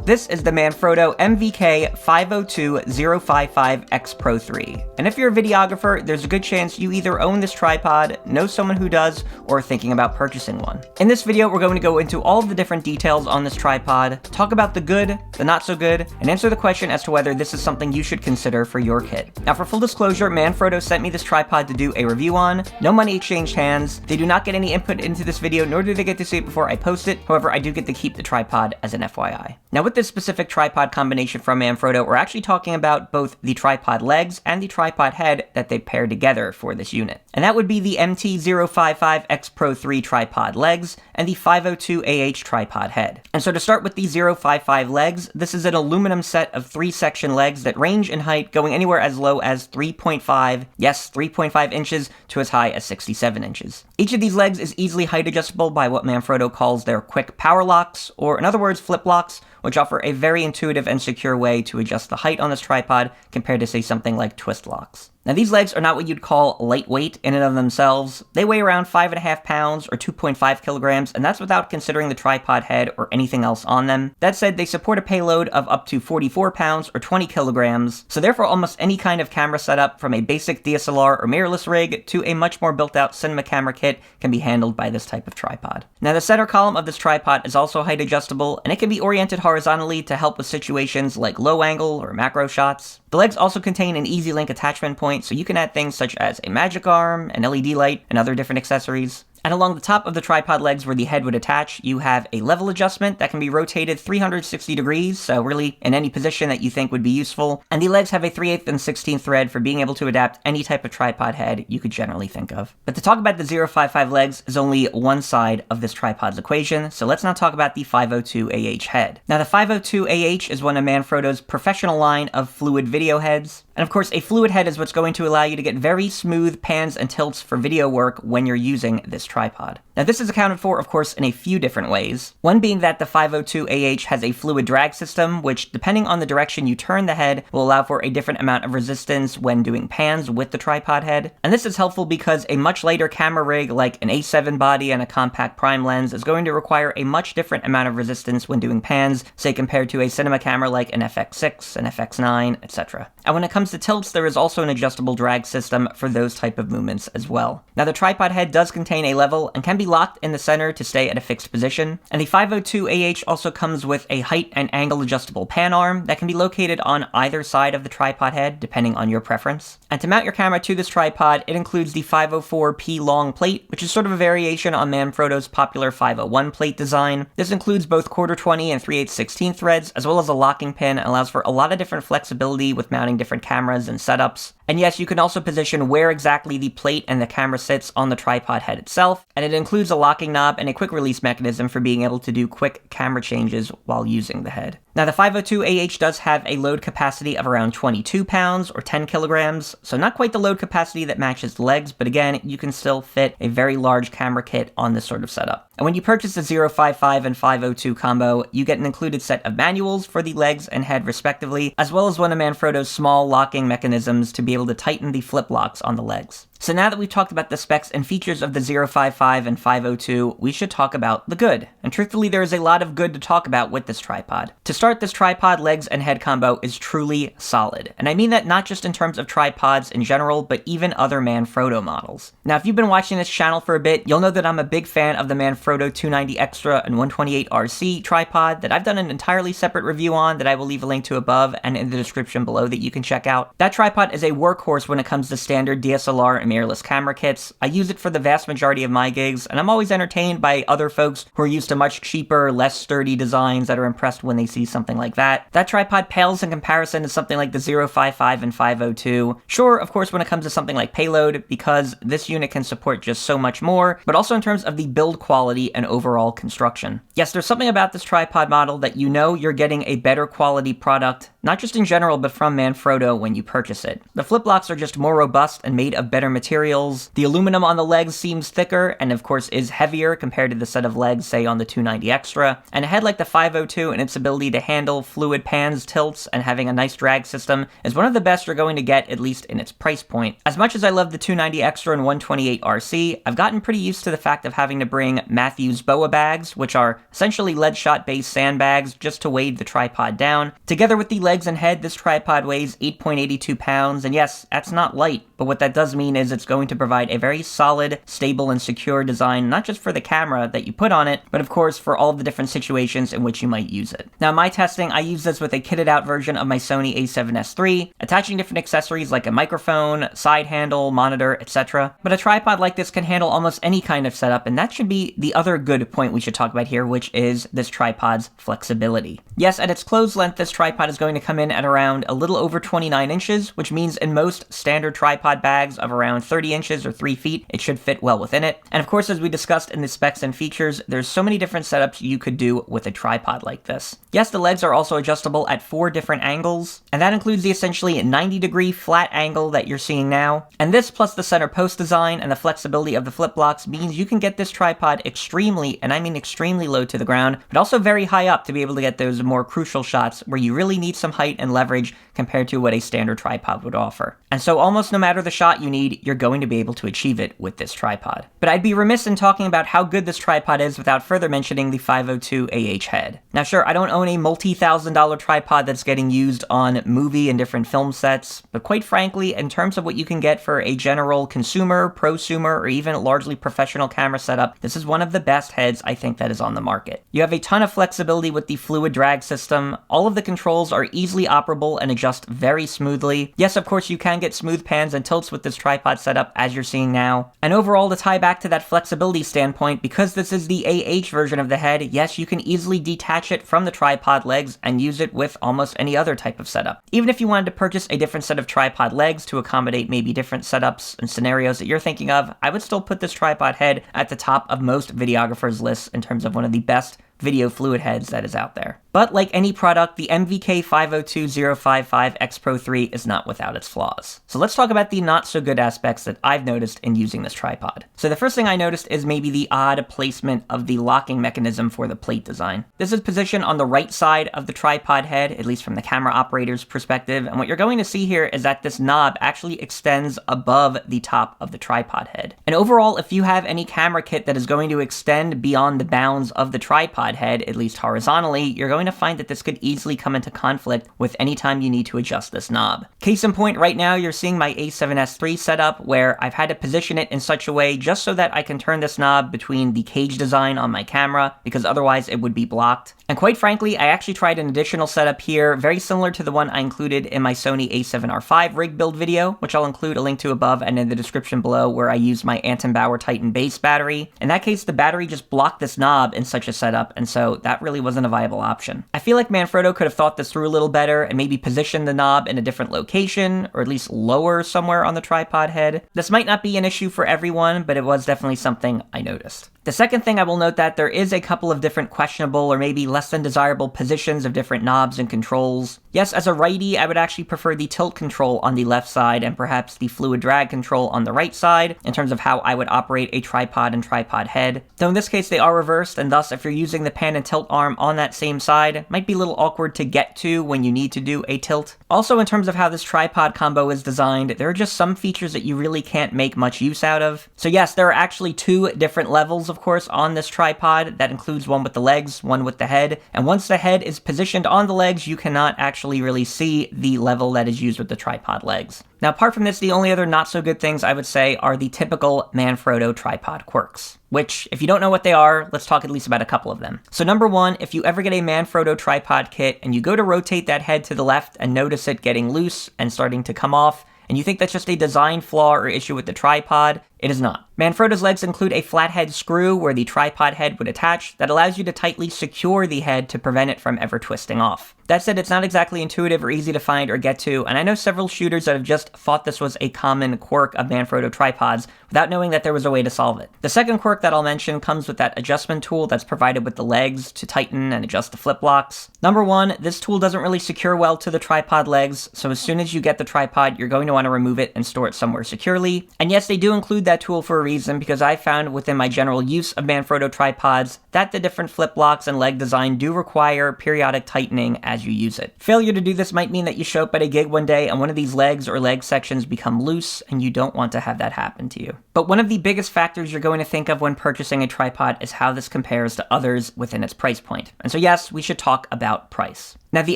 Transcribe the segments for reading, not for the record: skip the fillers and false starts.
This is the Manfrotto MVK502055XPRO3. And if you're a videographer, there's a good chance you either own this tripod, know someone who does, or are thinking about purchasing one. In this video, we're going to go into all of the different details on this tripod, talk about the good, the not so good, and answer the question as to whether this is something you should consider for your kit. Now, for full disclosure, Manfrotto sent me this tripod to do a review on. No money exchanged hands. They do not get any input into this video, nor do they get to see it before I post it. However, I do get to keep the tripod as an FYI. Now, with this specific tripod combination from Manfrotto, we're actually talking about both the tripod legs and the tripod head that they paired together for this unit. And that would be the MT055XPRO3 tripod legs and the 502AH tripod head. And so to start with the 055 legs, this is an aluminum set of 3-section legs that range in height going anywhere as low as 3.5 inches to as high as 67 inches. Each of these legs is easily height adjustable by what Manfrotto calls their quick power locks, or in other words, flip locks, which offer a very intuitive and secure way to adjust the height on this tripod compared to, say, something like twist locks. Now, these legs are not what you'd call lightweight in and of themselves. They weigh around 5.5 pounds or 2.5 kilograms, and that's without considering the tripod head or anything else on them. That said, they support a payload of up to 44 pounds or 20 kilograms, so therefore almost any kind of camera setup, from a basic DSLR or mirrorless rig to a much more built-out cinema camera kit, can be handled by this type of tripod. Now, the center column of this tripod is also height adjustable, and it can be oriented horizontally to help with situations like low angle or macro shots. The legs also contain an easy link attachment point, so you can add things such as a magic arm, an LED light, and other different accessories. And along the top of the tripod legs where the head would attach, you have a level adjustment that can be rotated 360 degrees, so really in any position that you think would be useful. And the legs have a 3/8 and 16th thread for being able to adapt any type of tripod head you could generally think of. But to talk about the 055 legs is only one side of this tripod's equation, so let's now talk about the 502AH head. Now, the 502AH is one of Manfrotto's professional line of fluid video heads. And of course, a fluid head is what's going to allow you to get very smooth pans and tilts for video work when you're using this tripod. Now, this is accounted for, of course, in a few different ways. One being that the 502AH has a fluid drag system, which, depending on the direction you turn the head, will allow for a different amount of resistance when doing pans with the tripod head. And this is helpful because a much lighter camera rig like an A7 body and a compact prime lens is going to require a much different amount of resistance when doing pans, say compared to a cinema camera like an FX6, an FX9, etc. And when it comes to tilts, there is also an adjustable drag system for those type of movements as well. Now, the tripod head does contain a level and can be locked in the center to stay at a fixed position. And the 502AH also comes with a height and angle adjustable pan arm that can be located on either side of the tripod head, depending on your preference. And to mount your camera to this tripod, it includes the 504P long plate, which is sort of a variation on Manfrotto's popular 501 plate design. This includes both 1/4-20 and 3/8-16 threads, as well as a locking pin, and allows for a lot of different flexibility with mounting different cameras and setups. And yes, you can also position where exactly the plate and the camera sits on the tripod head itself, and it includes a locking knob and a quick release mechanism for being able to do quick camera changes while using the head. Now, the 502AH does have a load capacity of around 22 pounds or 10 kilograms, so not quite the load capacity that matches the legs, but again, you can still fit a very large camera kit on this sort of setup. And when you purchase the 055 and 502 combo, you get an included set of manuals for the legs and head respectively, as well as one of Manfrotto's small locking mechanisms to be able to tighten the flip locks on the legs. So now that we've talked about the specs and features of the 055 and 502, we should talk about the good. And truthfully, there is a lot of good to talk about with this tripod. To start, this tripod legs and head combo is truly solid. And I mean that not just in terms of tripods in general, but even other Manfrotto models. Now, if you've been watching this channel for a bit, you'll know that I'm a big fan of the Manfrotto 290 Extra and 128RC tripod that I've done an entirely separate review on that I will leave a link to above and in the description below that you can check out. That tripod is a workhorse when it comes to standard DSLR and mirrorless camera kits. I use it for the vast majority of my gigs, and I'm always entertained by other folks who are used to much cheaper, less sturdy designs that are impressed when they see something like that. That tripod pales in comparison to something like the 055 and 502. Sure, of course, when it comes to something like payload, because this unit can support just so much more, but also in terms of the build quality and overall construction. Yes, there's something about this tripod model that you know you're getting a better quality product, not just in general, but from Manfrotto when you purchase it. The flip locks are just more robust and made of better materials. The aluminum on the legs seems thicker, and of course is heavier compared to the set of legs, say, on the 290 Extra. And a head like the 502 and its ability to handle fluid pans, tilts, and having a nice drag system is one of the best you're going to get, at least in its price point. As much as I love the 290 Extra and 128 RC, I've gotten pretty used to the fact of having to bring Matthews BOA bags, which are essentially lead shot-based sandbags, just to weight the tripod down. Together with the legs and head, this tripod weighs 8.82 pounds, and yes, that's not light, but what that does mean is it's going to provide a very solid, stable, and secure design, not just for the camera that you put on it, but of course for all of the different situations in which you might use it. Now, in my testing, I used this with a kitted out version of my Sony a7S III, attaching different accessories like a microphone, side handle, monitor, etc. But a tripod like this can handle almost any kind of setup, and that should be the other good point we should talk about here, which is this tripod's flexibility. Yes, at its closed length, this tripod is going to come in at around a little over 29 inches, which means in most standard tripod bags of around 30 inches or 3 feet, it should fit well within it. And of course, as we discussed in the specs and features, there's so many different setups you could do with a tripod like this. Yes, the legs are also adjustable at 4 different angles, and that includes the essentially 90-degree flat angle that you're seeing now. And this, plus the center post design and the flexibility of the flip blocks, means you can get this tripod extremely, and I mean extremely low to the ground, but also very high up to be able to get those more crucial shots where you really need some height and leverage compared to what a standard tripod would offer. And so almost no matter the shot you need, you're going to be able to achieve it with this tripod. But I'd be remiss in talking about how good this tripod is without further mentioning the 502 AH head. Now sure, I don't own a multi-$1,000 tripod that's getting used on movie and different film sets, but quite frankly, in terms of what you can get for a general consumer, prosumer, or even largely professional camera setup, this is one of the best heads I think that is on the market. You have a ton of flexibility with the fluid drag system, all of the controls are easily operable and adjust very smoothly. Yes, of course you can get smooth pans and tilts with this tripod setup as you're seeing now. And overall, to tie back to that flexibility standpoint, because this is the AH version of the head, yes, you can easily detach it from the tripod legs and use it with almost any other type of setup. Even if you wanted to purchase a different set of tripod legs to accommodate maybe different setups and scenarios that you're thinking of, I would still put this tripod head at the top of most videographers' lists in terms of one of the best video fluid heads that is out there. But like any product, the MVK502055XPRO3 is not without its flaws. So let's talk about the not so good aspects that I've noticed in using this tripod. So the first thing I noticed is maybe the odd placement of the locking mechanism for the plate design. This is positioned on the right side of the tripod head, at least from the camera operator's perspective, and what you're going to see here is that this knob actually extends above the top of the tripod head. And overall, if you have any camera kit that is going to extend beyond the bounds of the tripod head, at least horizontally, you're going to find that this could easily come into conflict with any time you need to adjust this knob. Case in point, right now you're seeing my a7S III setup where I've had to position it in such a way just so that I can turn this knob between the cage design on my camera, because otherwise it would be blocked. And quite frankly, I actually tried an additional setup here, very similar to the one I included in my Sony a7R5 rig build video, which I'll include a link to above and in the description below, where I used my Anton Bauer Titan base battery. In that case, the battery just blocked this knob in such a setup, and so that really wasn't a viable option. I feel like Manfrotto could have thought this through a little better and maybe positioned the knob in a different location, or at least lower somewhere on the tripod head. This might not be an issue for everyone, but it was definitely something I noticed. The second thing I will note that there is a couple of different questionable or maybe less than desirable positions of different knobs and controls. Yes, as a righty, I would actually prefer the tilt control on the left side and perhaps the fluid drag control on the right side in terms of how I would operate a tripod and tripod head. Though in this case they are reversed, and thus if you're using the pan and tilt arm on that same side, it might be a little awkward to get to when you need to do a tilt. Also, in terms of how this tripod combo is designed, there are just some features that you really can't make much use out of. So yes, there are actually 2 different levels, of course, on this tripod. That includes one with the legs, one with the head, and once the head is positioned on the legs, you cannot actually really see the level that is used with the tripod legs. Now, apart from this, the only other not so good things I would say are the typical Manfrotto tripod quirks, which, if you don't know what they are, let's talk at least about a couple of them. So number one, if you ever get a Manfrotto tripod kit and you go to rotate that head to the left and notice it getting loose and starting to come off, and you think that's just a design flaw or issue with the tripod, It is not. Manfrotto's legs include a flathead screw where the tripod head would attach that allows you to tightly secure the head to prevent it from ever twisting off. That said, it's not exactly intuitive or easy to find or get to, and I know several shooters that have just thought this was a common quirk of Manfrotto tripods without knowing that there was a way to solve it. The second quirk that I'll mention comes with that adjustment tool that's provided with the legs to tighten and adjust the flip locks. Number one, this tool doesn't really secure well to the tripod legs, so as soon as you get the tripod, you're going to want to remove it and store it somewhere securely. And yes, they do include that tool for a reason, because I found within my general use of Manfrotto tripods that the different flip locks and leg design do require periodic tightening as you use it. Failure to do this might mean that you show up at a gig one day and one of these legs or leg sections become loose, and you don't want to have that happen to you. But one of the biggest factors you're going to think of when purchasing a tripod is how this compares to others within its price point. And so yes, we should talk about price. Now, the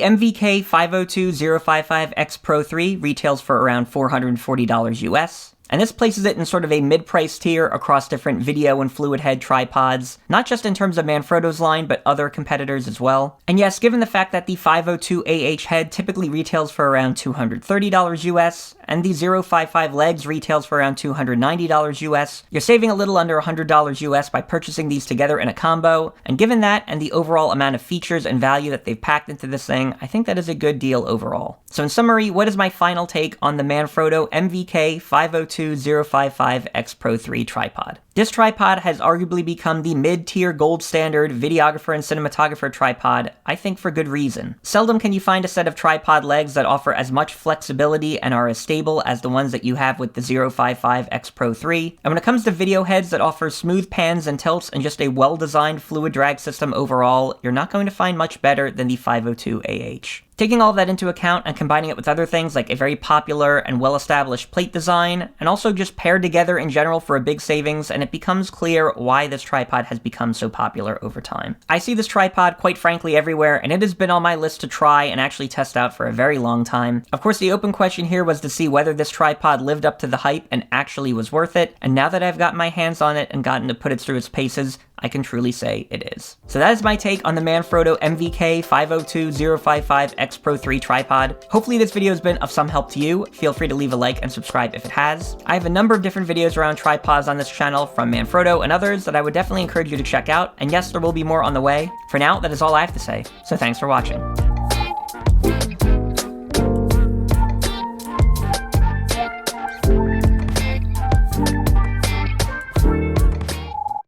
MVK502055XPRO3 retails for around $440 US. And this places it in sort of a mid-price tier across different video and fluid head tripods, not just in terms of Manfrotto's line, but other competitors as well. And yes, given the fact that the 502AH head typically retails for around $230 US, and the 055 legs retails for around $290 US, you're saving a little under $100 US by purchasing these together in a combo, and given that and the overall amount of features and value that they've packed into this thing, I think that is a good deal overall. So in summary, what is my final take on the Manfrotto MVK502055XPRO3 tripod? This tripod has arguably become the mid-tier gold standard videographer and cinematographer tripod, I think for good reason. Seldom can you find a set of tripod legs that offer as much flexibility and are as stable as the ones that you have with the 055XPRO3. And when it comes to video heads that offer smooth pans and tilts and just a well-designed fluid drag system overall, you're not going to find much better than the 502AH. Taking all of that into account and combining it with other things like a very popular and well-established plate design, and also just paired together in general for a big savings, and it becomes clear why this tripod has become so popular over time. I see this tripod quite frankly everywhere, and it has been on my list to try and actually test out for a very long time. Of course, the open question here was to see whether this tripod lived up to the hype and actually was worth it, and now that I've gotten my hands on it and gotten to put it through its paces, I can truly say it is. So that is my take on the Manfrotto MVK502055XPRO3 tripod. Hopefully this video has been of some help to you. Feel free to leave a like and subscribe if it has. I have a number of different videos around tripods on this channel from Manfrotto and others that I would definitely encourage you to check out. And yes, there will be more on the way. For now, that is all I have to say. So thanks for watching.